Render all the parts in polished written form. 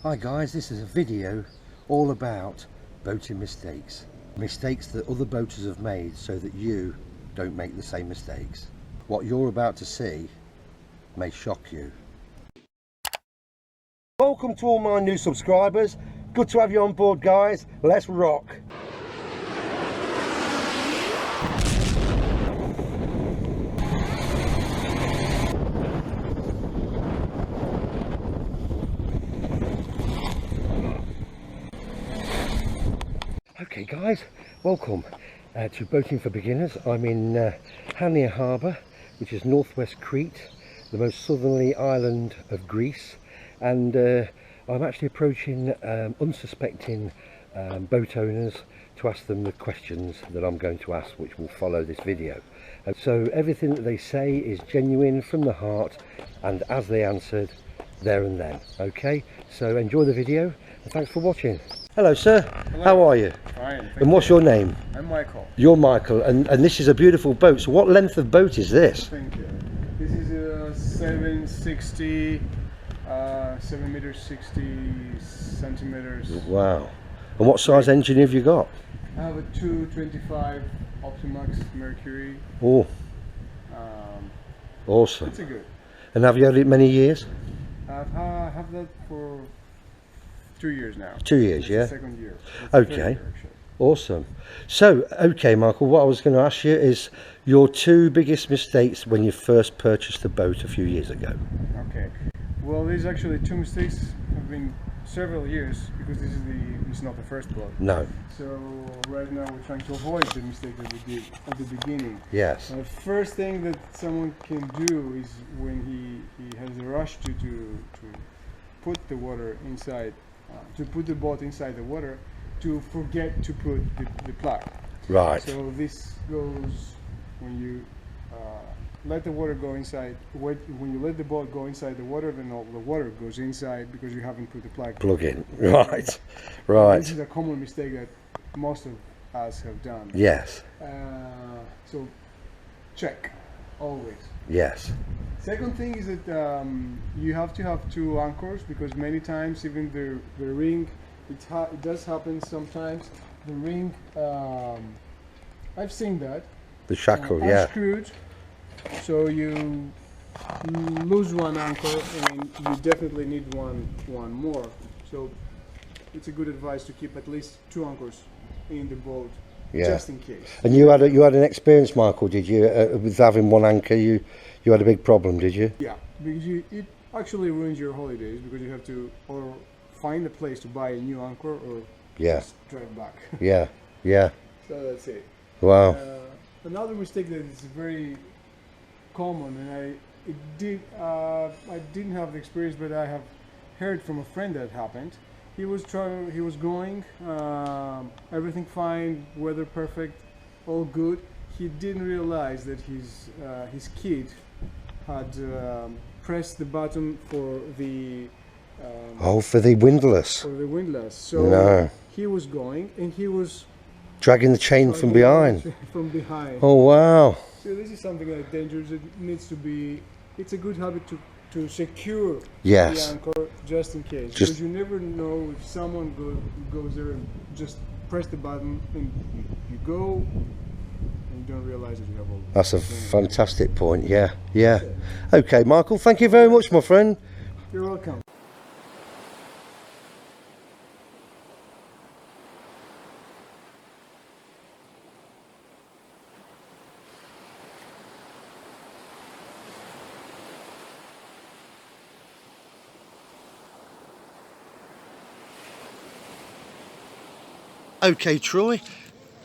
Hi guys, this is a video all about boating mistakes. Mistakes that other boaters have made so that you don't make the same mistakes. What you're about to see may shock you. Welcome to all my new subscribers. Good to have you on board, guys. Let's rock. Okay guys, welcome to Boating for Beginners. I'm in Hania Harbour, which is northwest Crete, the most southerly island of Greece, and I'm actually approaching unsuspecting boat owners to ask them the questions that I'm going to ask, which will follow this video. So everything that they say is genuine from the heart, and as they answered, there and then. Okay, so enjoy the video and thanks for watching. Hello sir. Hello. How are you? Fine. And what's your name? I'm Michael. You're Michael, and this is a beautiful boat. So what length of boat is this? Thank you. This is a 760, 7 meters 60 centimeters. Wow. And what size engine have you got? I have a 225 Optimax Mercury. Oh, awesome. It's a good. And have you had it many years? I've had that for 2 years now. 2 years, It's yeah. the second year. It's Okay. the third year, actually. Awesome. So, okay, Michael, what I was going to ask you is your two biggest mistakes when you first purchased the boat a few years ago. Okay. Well, there's actually two mistakes. Have been several years because it's not the first boat. No. So right now we're trying to avoid the mistake that we did at the beginning. Yes. The first thing that someone can do is when he has the rush to put the water inside, to put the boat inside the water, to forget to put the plug. Right. So this goes when you let the water go inside. When you let the boat go inside the water, then all the water goes inside because you haven't put the plug in. Right. Right. This is a common mistake that most of us have done. Yes. So check always. Yes. Second thing is that you have to have two anchors because many times even the ring, it does happen sometimes. The ring, I've seen that. The shackle, yeah. Unscrewed, so you lose one anchor and you definitely need one more. So it's a good advice to keep at least two anchors in the boat, yeah, just in case. And you had an experience, Michael, did you, with having one anchor? You had a big problem, did you? Yeah, because it actually ruins your holidays because you have to or find a place to buy a new anchor or just drive back. Yeah, yeah. So that's it. Wow. Another mistake that is very common, and I didn't have the experience, but I have heard from a friend that happened. He was going, everything fine, weather perfect, all good. He didn't realize that his kid had pressed the button for the for the windlass. For the windlass. So he was going, and he was dragging the chain from behind. From behind. Oh wow. So this is something that dangerous. It needs to be. It's a good habit to secure the anchor just in case, because you never know if someone goes there and just press the button and you go and you don't realize that you have all. That's a fantastic point. Yeah, yeah. Okay, Michael. Thank you very much, my friend. You're welcome. Okay, Troy.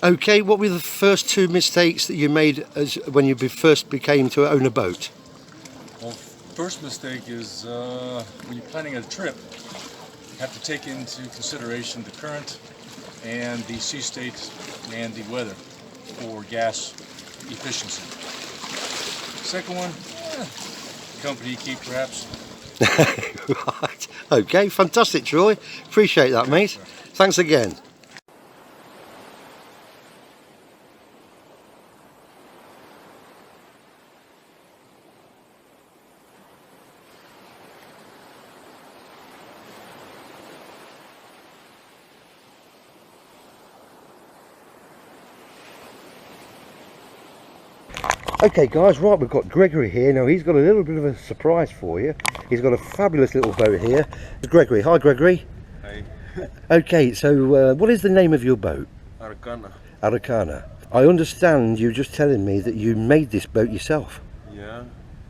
Okay, what were the first two mistakes that you made when you first became to own a boat? Well, first mistake is when you're planning a trip, you have to take into consideration the current and the sea state and the weather for gas efficiency. Second one, company you keep perhaps. Right. Okay, fantastic, Troy. Appreciate that, mate. Thanks again. Okay guys, right, we've got Gregory here. Now he's got a little bit of a surprise for you. He's got a fabulous little boat here. Gregory, hi Gregory. Hi. Okay, so what is the name of your boat? Arcana. Arcana. I understand you just telling me that you made this boat yourself. Yeah.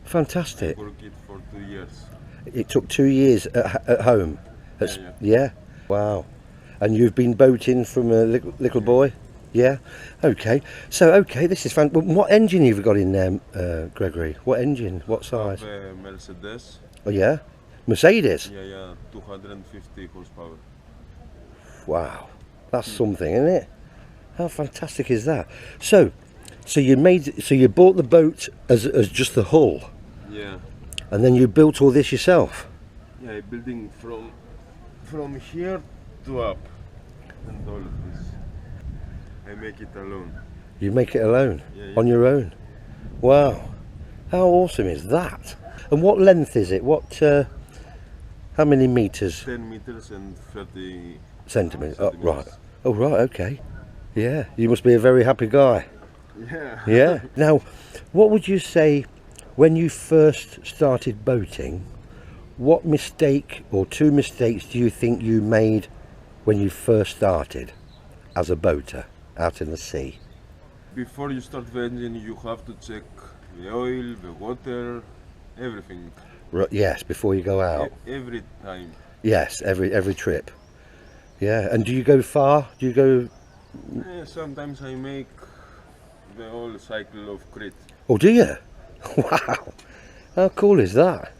Fantastic. I worked it for 2 years. It took 2 years at home. Yeah. Wow. And you've been boating from a little boy? Yeah. Okay. So this is fun. What engine have you got in there, Gregory? What engine? What size? I have a Mercedes. Oh yeah. Mercedes. Yeah, 250 horsepower. Wow. That's something, isn't it? How fantastic is that? So you bought the boat as just the hull, Yeah. and then you built all this yourself. Yeah, building from here to up, and all of this. I make it alone. You make it alone, Yeah. on your own. Wow. How awesome is that? And what length is it? What? How many meters? 10 meters and 30 Centimeters. Oh, right. centimeters. Oh, right. Okay. Yeah. You must be a very happy guy. Yeah. Yeah. Now, what would you say when you first started boating? What mistake or 2 mistakes do you think you made when you first started as a boater out in the sea? Before you start the engine, you have to check the oil, the water, everything. Yes, before you go out. Every time. Yes, every trip. Yeah. And do you go far? Do you go? Sometimes I make the whole cycle of Crete. Oh, do you? Wow. How cool is that?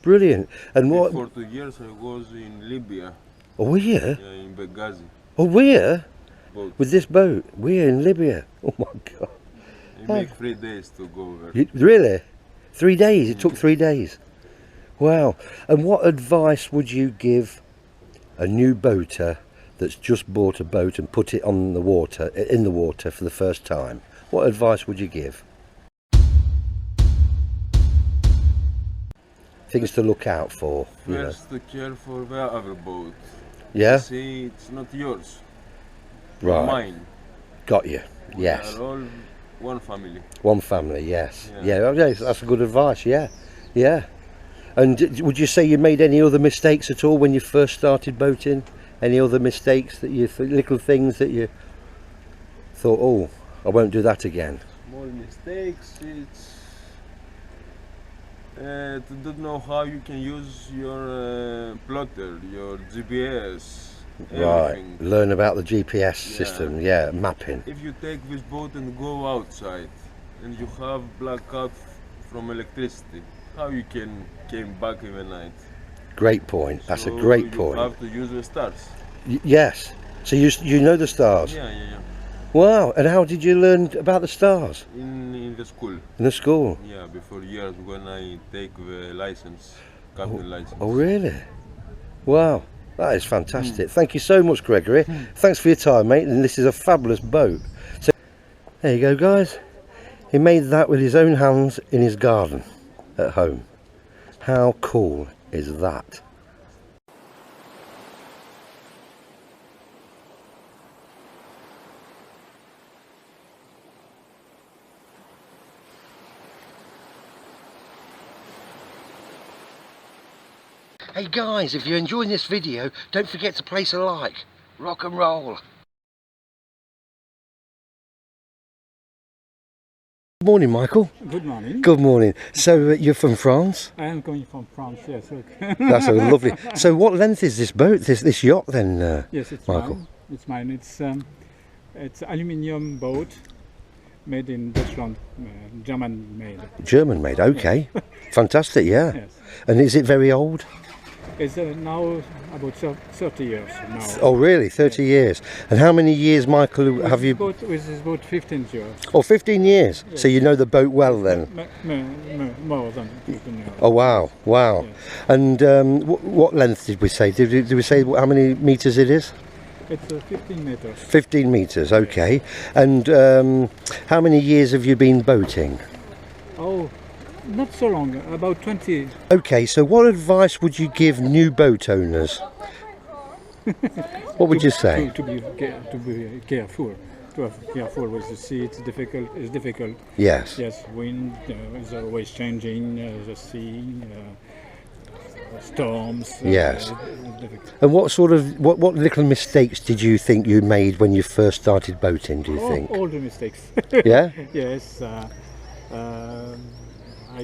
Brilliant. And what? For 2 years I was in Libya, Oh, were you? in Benghazi. Oh, we're Boat. with this boat. We're in Libya. Oh my God. I make 3 days to go there. Really? 3 days? It took 3 days. Wow. And what advice would you give a new boater that's just bought a boat and put it on the water, in the water for the first time? What advice would you give? Things to look out for, you know. First, care for the other boat. Yeah? See, it's not yours. Right. Mine. Got you. We Yes. are all one family. One family, yes. Yeah. Yeah, okay, that's a good advice, yeah. Yeah. And would you say you made any other mistakes at all when you first started boating? Any other mistakes that you, little things that you thought, oh, I won't do that again? Small mistakes. It's to don't know how you can use your plotter, your GPS, Right. everything. Learn about the GPS Yeah. system, yeah, mapping. If you take this boat and go outside, and you have blackout from electricity, how you can came back in the night? Great point. That's a So great you point. have to use the stars. Yes. So you know the stars? Yeah. Wow. And how did you learn about the stars? In the school. In the school? Yeah, before years when I take the license, captain license. Oh, really? Wow. That is fantastic. Thank you so much, Gregory. Thanks for your time, mate. And this is a fabulous boat. So, there you go, guys. He made that with his own hands in his garden at home. How cool is that? Hey guys, if you're enjoying this video, don't forget to place a like. Rock and roll. Good morning, Michael. Good morning. Good morning. So you're from France? I am going from France, yes. Okay. That's so lovely. So what length is this boat, this yacht then, Yes, it's Michael? mine. It's mine. It's aluminium boat made in Deutschland, German made. German made, okay. Fantastic, yeah. Yes. And is it very old? It's now about 30 years now. Oh really, 30 years. And how many years, Michael, have you... With this boat 15 years. Oh, 15 years. So you know the boat well then? More than 15 years. Oh wow, wow. Yes. And what length did we say? Did we say how many meters it is? It's 15 meters. 15 meters, okay. And how many years have you been boating? Oh, not so long, about 20. Okay, so what advice would you give new boat owners? What would you say? To be careful. to have careful with the sea. It's difficult. It's difficult. Yes. Yes, wind is always changing. The sea, storms. Yes. It's difficult. And what sort of what little mistakes did you think you made when you first started boating? Do you think? All the mistakes. Yeah. Yes. I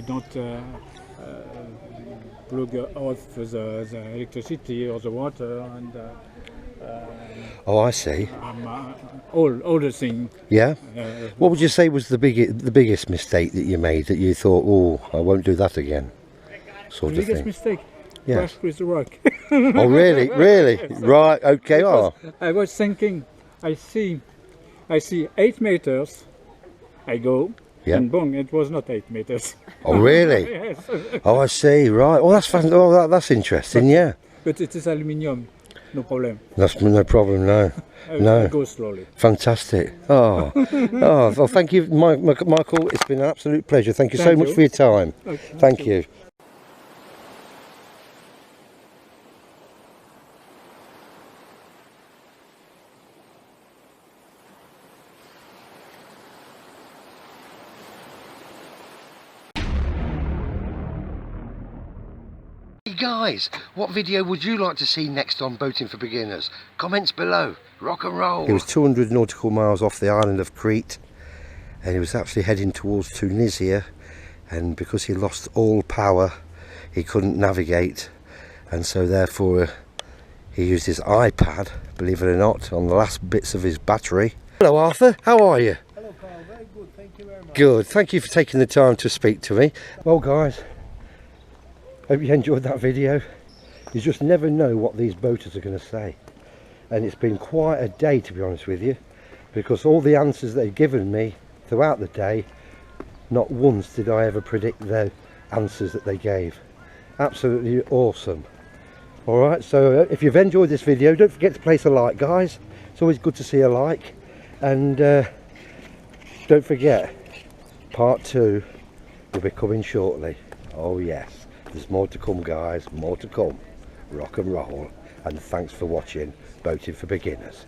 don't plug off the electricity or the water, and Oh, I see. all the thing. Yeah. What would you say was the biggest mistake that you made that you thought, oh, I won't do that again, sort The of biggest thing? mistake. Yes. Crash with the rock. Oh, really? Really? Right. Okay. Oh. I was thinking, I see 8 meters. I go, Yeah. and boom, it was not 8 meters. Oh, really? Yes. Oh, I see. Right. Oh, that's that's interesting. Yeah. But it is aluminium, no problem. That's no problem. No. I No. go slowly. Fantastic. Oh. Oh. Well, thank you, Michael. It's been an absolute pleasure. Thank you so Thank much you. for your time. Okay. Thank you. Hey guys, what video would you like to see next on Boating for Beginners? Comments below. Rock and roll. He was 200 nautical miles off the island of Crete, and he was actually heading towards Tunisia, and because he lost all power he couldn't navigate, and so therefore he used his iPad, believe it or not, on the last bits of his battery. Hello Arthur, how are you? Hello, Carl. Very good. Thank you very much. Good, thank you for taking the time to speak to me. Well guys, hope you enjoyed that video. You just never know what these boaters are going to say, and it's been quite a day, to be honest with you, because all the answers they've given me throughout the day, not once did I ever predict the answers that they gave. Absolutely awesome. Alright, so if you've enjoyed this video, don't forget to place a like, guys. It's always good to see a like, and don't forget, part 2 will be coming shortly. Oh yes, there's more to come guys, more to come. Rock and roll, and thanks for watching Boating for Beginners.